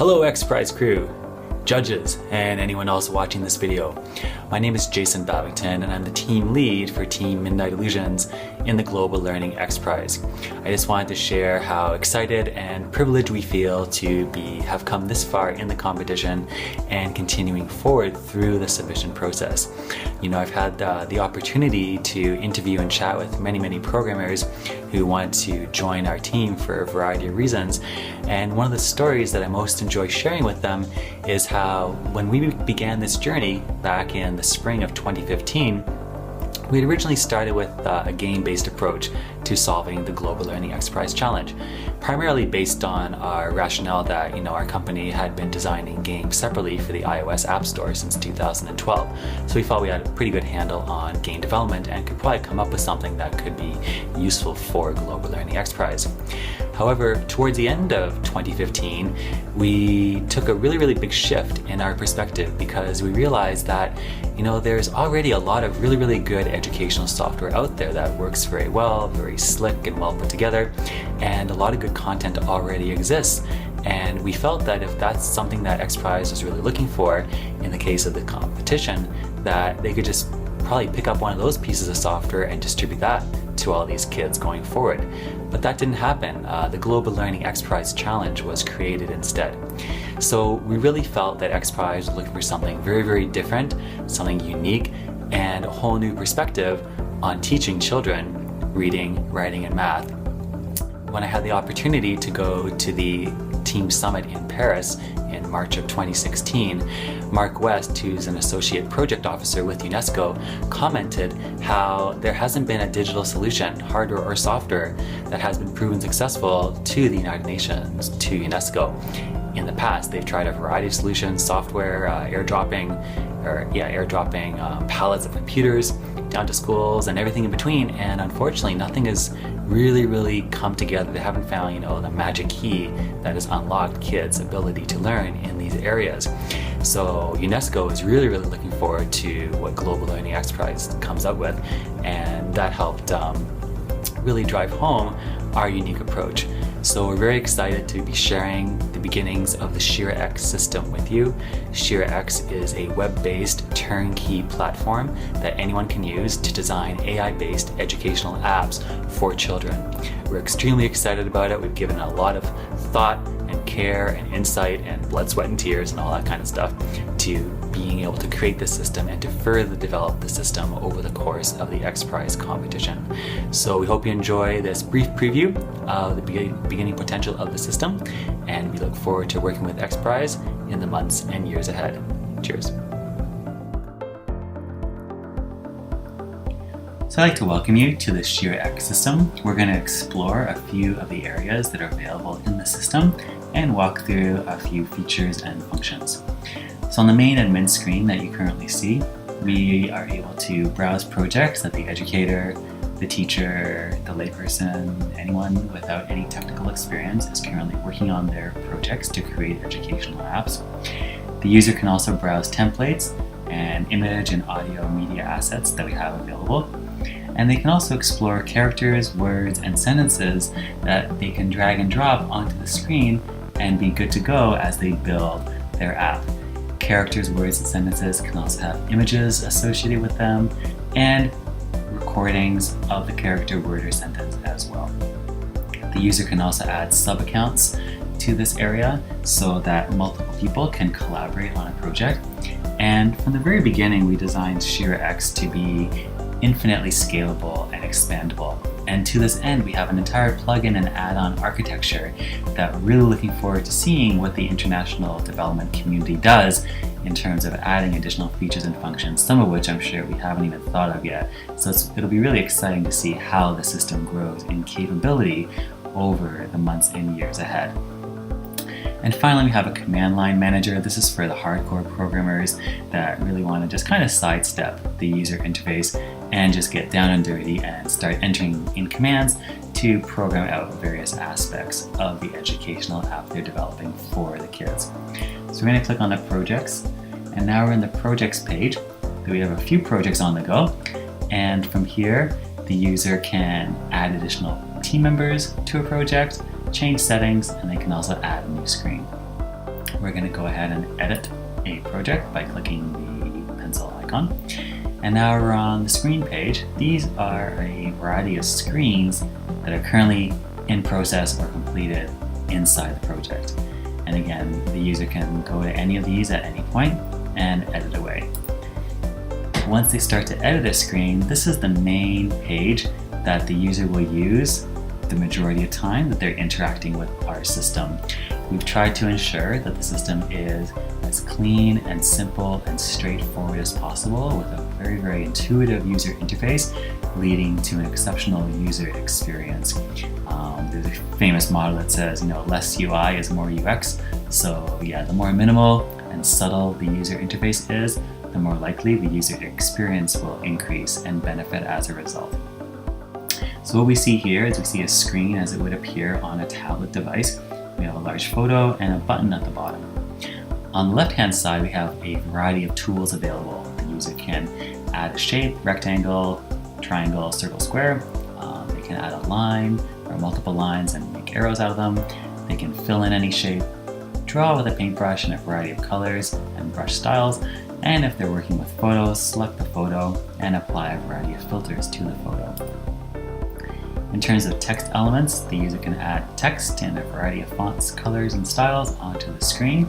Hello X Prize crew, judges, and anyone else watching this video. My name is Jason Babington and I'm the team lead for Team Midnight Illusions in the Global Learning X Prize. I just wanted to share how excited and privileged we feel to have come this far in the competition and continuing forward through the submission process. You know, I've had the opportunity to interview and chat with many programmers who want to join our team for a variety of reasons, and one of the stories that I most enjoy sharing with them is how when we began this journey back in the spring of 2015, we had originally started with a game-based approach to solving the Global Learning X Prize Challenge, primarily based on our rationale that, our company had been designing games separately for the iOS App Store since 2012. So we felt we had a pretty good handle on game development and could probably come up with something that could be useful for Global Learning X Prize. However, towards the end of 2015, we took a really big shift in our perspective because we realized that, there's already a lot of really good educational software out there that works very well, very slick and well put together, and a lot of good content already exists. And we felt that if that's something that X Prize was really looking for in the case of the competition, that they could just probably pick up one of those pieces of software and distribute that to all these kids going forward. But that didn't happen. The Global Learning X Prize Challenge was created instead. So we really felt that X Prize was looking for something very different, something unique, and a whole new perspective on teaching children reading, writing, and math. When I had the opportunity to go to the Team Summit in Paris in March of 2016, Mark West, who's an associate project officer with UNESCO, commented how there hasn't been a digital solution, hardware or software, that has been proven successful to the United Nations, to UNESCO. In the past, they've tried a variety of solutions, software, airdropping pallets of computers down to schools and everything in between, and unfortunately nothing has really come together. They haven't found, the magic key that has unlocked kids' ability to learn in these areas. So UNESCO is really looking forward to what Global Learning X Prize comes up with, and that helped really drive home our unique approach. So we're very excited to be sharing the beginnings of the ShiraX system with you. ShiraX is a web-based turnkey platform that anyone can use to design AI-based educational apps for children. We're extremely excited about it. We've given it a lot of thought and care and insight and blood, sweat, and tears and all that kind of stuff to being able to create this system and to further develop the system over the course of the X Prize competition. So we hope you enjoy this brief preview of the beginning potential of the system, and we look forward to working with X Prize in the months and years ahead. Cheers. So I'd like to welcome you to the ShiraX system. We're going to explore a few of the areas that are available in the system and walk through a few features and functions. So on the main admin screen that you currently see, we are able to browse projects that the educator, the teacher, the layperson, anyone without any technical experience is currently working on their projects to create educational apps. The user can also browse templates and image and audio media assets that we have available. And they can also explore characters, words, and sentences that they can drag and drop onto the screen and be good to go as they build their app. Characters, words, and sentences can also have images associated with them and recordings of the character, word, or sentence as well. The user can also add sub-accounts to this area so that multiple people can collaborate on a project. And from the very beginning, we designed ShiraX to be infinitely scalable and expandable. And to this end, we have an entire plugin and add-on architecture that we're really looking forward to seeing what the international development community does in terms of adding additional features and functions, some of which I'm sure we haven't even thought of yet. So it'll be really exciting to see how the system grows in capability over the months and years ahead. And finally, we have a command line manager. This is for the hardcore programmers that really want to just kind of sidestep the user interface and just get down and dirty and start entering in commands to program out various aspects of the educational app they're developing for the kids. So we're going to click on the projects, and now we're in the projects page. We have a few projects on the go, and from here, the user can add additional team members to a project, change settings, and they can also add a new screen. we're going to go ahead and edit a project by clicking the pencil icon. And now we're on the screen page. These are a variety of screens that are currently in process or completed inside the project. And again, the user can go to any of these at any point and edit away. Once they start to edit a screen, this is the main page that the user will use the majority of time that they're interacting with our system. We've tried to ensure that the system is as clean and simple and straightforward as possible, with a very, very intuitive user interface leading to an exceptional user experience. There's a famous model that says, less UI is more UX. So yeah, the more minimal and subtle the user interface is, the more likely the user experience will increase and benefit as a result. So what we see here is we see a screen as it would appear on a tablet device. We have a large photo and a button at the bottom. On the left-hand side, we have a variety of tools available. The user can add a shape, rectangle, triangle, circle, square. They can add a line or multiple lines and make arrows out of them. They can fill in any shape, draw with a paintbrush in a variety of colors and brush styles. And if they're working with photos, select the photo and apply a variety of filters to the photo. In terms of text elements, the user can add text in a variety of fonts, colors, and styles onto the screen.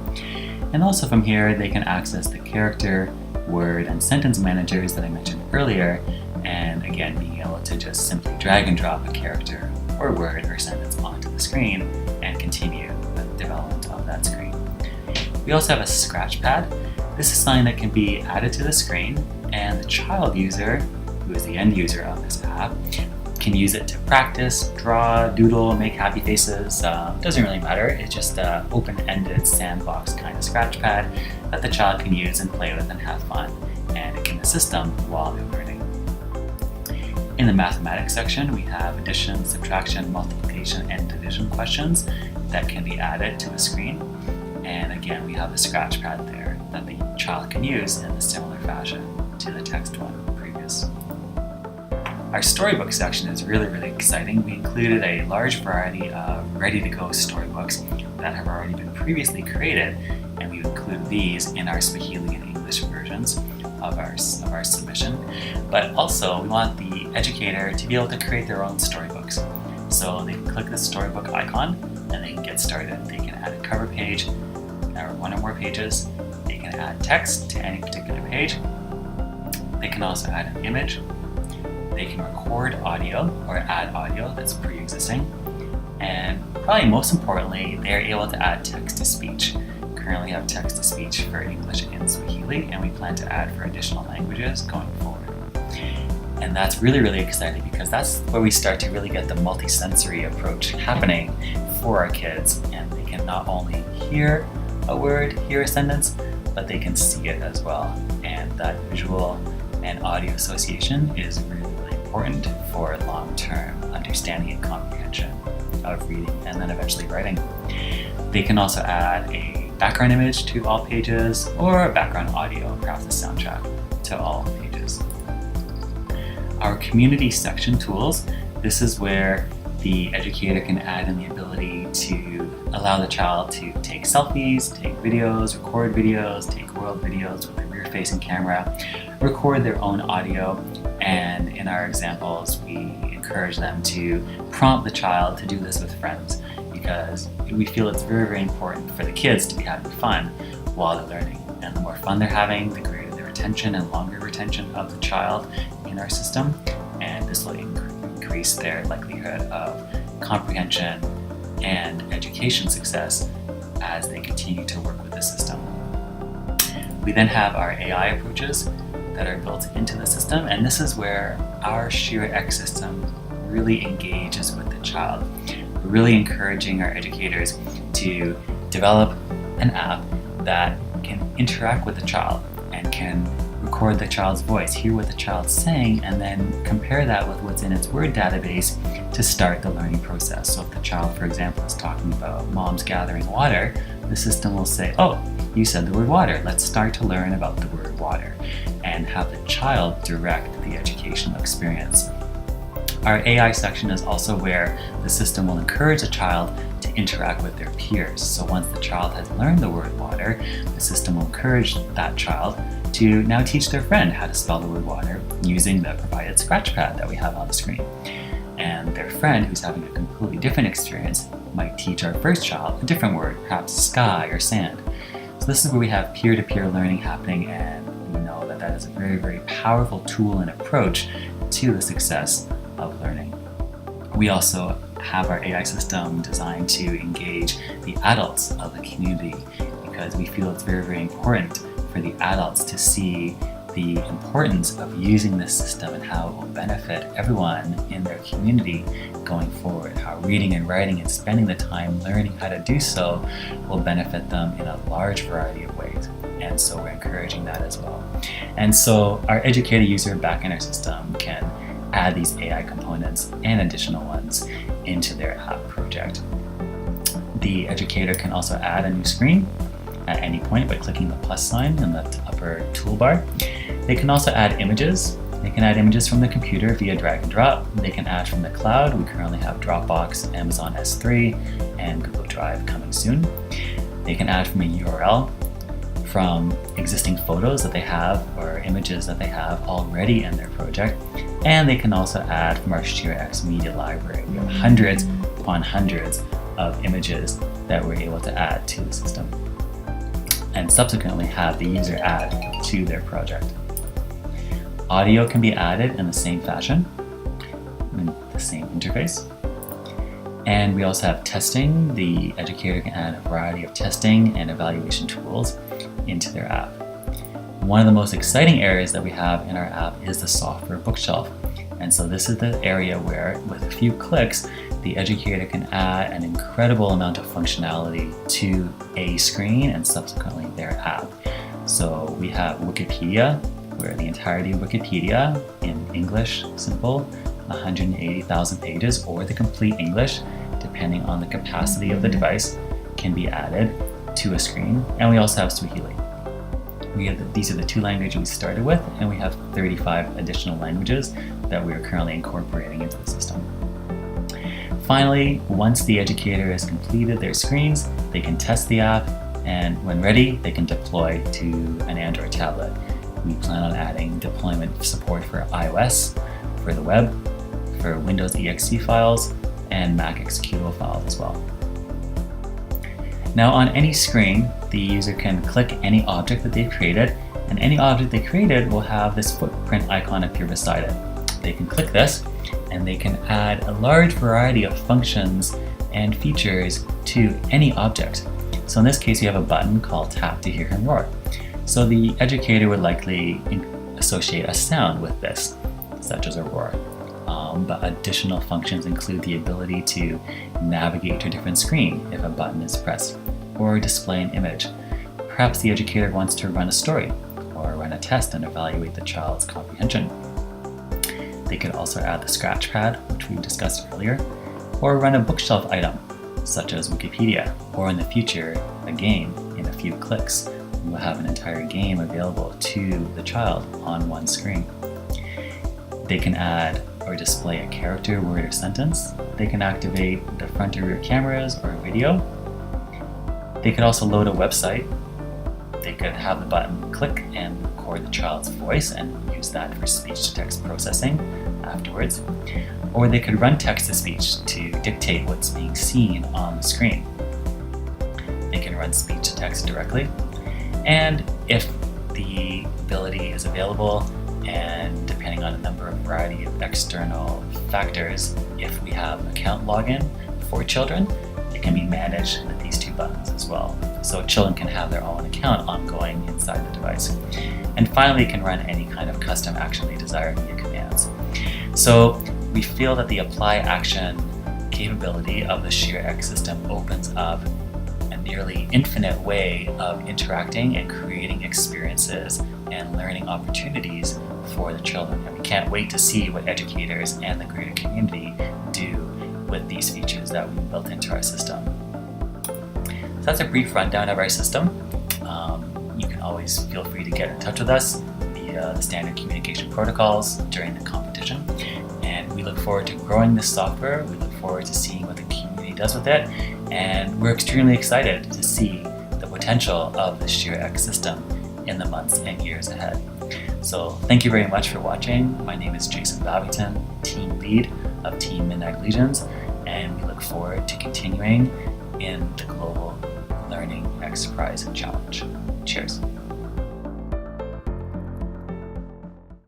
And also from here, they can access the character, word, and sentence managers that I mentioned earlier, and again, being able to just simply drag and drop a character or word or sentence onto the screen and continue the development of that screen. We also have a scratch pad. This is something that can be added to the screen, and the child user, who is the end user of this app, can use it to practice, draw, doodle, make happy faces. Doesn't really matter. It's just an open-ended sandbox kind of scratch pad that the child can use and play with and have fun, and it can assist them while they're learning. In the mathematics section, we have addition, subtraction, multiplication, and division questions that can be added to the screen. And again, we have a scratch pad there that the child can use in a similar fashion to the text one previous. Our storybook section is really, really exciting. We included a large variety of ready-to-go storybooks that have already been previously created, and we've included these in our Swahili and English versions of our submission. But also, we want the educator to be able to create their own storybooks. So they can click the storybook icon and they can get started. They can add a cover page or one or more pages. They can add text to any particular page. They can also add an image. They can record audio or add audio that's pre-existing. And probably most importantly, they're able to add text-to-speech. Currently have text-to-speech for English and Swahili, and we plan to add for additional languages going forward. And that's really, really exciting because that's where we start to really get the multi-sensory approach happening for our kids, and they can not only hear a word, hear a sentence, but they can see it as well. And that visual and audio association is really, really important for long-term understanding and comprehension of reading and then eventually writing. They can also add a background image to all pages or a background audio, perhaps a soundtrack, to all pages. Our community section tools, this is where the educator can add in the ability to allow the child to take selfies, take videos, record videos, take world videos with a rear-facing camera, record their own audio, and in our examples, we encourage them to prompt the child to do this with friends, because we feel it's very, very important for the kids to be having fun while they're learning. And the more fun they're having, the greater their retention and longer retention of the child in our system. And this will increase their likelihood of comprehension and education success as they continue to work with the system. We then have our AI approaches that are built into the system, and this is where our ShiraX system really engages with the child. We're really encouraging our educators to develop an app that can interact with the child and can record the child's voice, hear what the child's saying, and then compare that with what's in its word database to start the learning process. So if the child, for example, is talking about mom's gathering water, the system will say, oh, you said the word water. Let's start to learn about the word water, and have the child direct the educational experience. Our AI section is also where the system will encourage a child to interact with their peers. So once the child has learned the word water, the system will encourage that child to now teach their friend how to spell the word water using the provided scratch pad that we have on the screen. And their friend, who's having a completely different experience, might teach our first child a different word, perhaps sky or sand. So this is where we have peer-to-peer learning happening, and we know that that is a very, very powerful tool and approach to the success of learning. We also have our AI system designed to engage the adults of the community, because we feel it's very, very important for the adults to see the importance of using this system and how it will benefit everyone in their community going forward. How reading and writing and spending the time learning how to do so will benefit them in a large variety of ways. And so we're encouraging that as well. And so our educator user back in our system can add these AI components and additional ones into their app project. The educator can also add a new screen at any point by clicking the plus sign in the upper toolbar. They can also add images. They can add images from the computer via drag and drop. They can add from the cloud. We currently have Dropbox, Amazon S3, and Google Drive coming soon. They can add from a URL, from existing photos that they have or images that they have already in their project. And they can also add from our ShiraX media library. We have hundreds upon hundreds of images that we're able to add to the system, and subsequently have the user add to their project. Audio can be added in the same fashion, in the same interface. And we also have testing. The educator can add a variety of testing and evaluation tools into their app. One of the most exciting areas that we have in our app is the software bookshelf. And so this is the area where, with a few clicks, the educator can add an incredible amount of functionality to a screen and subsequently their app. So we have Wikipedia, where the entirety of Wikipedia in English, simple, 180,000 pages, or the complete English, depending on the capacity of the device, can be added to a screen. And we also have Swahili. These are the two languages we started with, and we have 35 additional languages that we are currently incorporating into the system. Finally, once the educator has completed their screens, they can test the app, and when ready, they can deploy to an Android tablet. We plan on adding deployment support for iOS, for the web, for Windows exe files, and Mac executable files as well. Now on any screen, the user can click any object that they've created, and any object they created will have this footprint icon appear beside it. They can click this, and they can add a large variety of functions and features to any object. So in this case, you have a button called Tap to Hear Him Roar. So the educator would likely associate a sound with this, such as a roar. But additional functions include the ability to navigate to a different screen if a button is pressed, or display an image. Perhaps the educator wants to run a story, or run a test and evaluate the child's comprehension. They could also add the scratch pad, which we discussed earlier, or run a bookshelf item, such as Wikipedia, or in the future, a game in a few clicks. We'll have an entire game available to the child on one screen. They can add or display a character, word, or sentence. They can activate the front or rear cameras or video. They could also load a website. They could have the button click and record the child's voice and use that for speech-to-text processing afterwards. Or they could run text-to-speech to dictate what's being seen on the screen. They can run speech-to-text directly. And if the ability is available, and depending on a number of variety of external factors, if we have account login for children, it can be managed with these two buttons as well. So children can have their own account ongoing inside the device. And finally, it can run any kind of custom action they desire via commands. So we feel that the apply action capability of the ShiraX system opens up a nearly infinite way of interacting and creating experiences and learning opportunities for the children. And we can't wait to see what educators and the greater community do with these features that we built into our system. So that's a brief rundown of our system. You can always feel free to get in touch with us via the standard communication protocols during the competition. And we look forward to growing this software. We look forward to seeing what the community does with it. And we're extremely excited to see the potential of the ShiraX system in the months and years ahead. So thank you very much for watching. My name is Jason Babington, team lead of Team Midnight Illusions, and we look forward to continuing in the Global Learning X Prize Challenge. Cheers.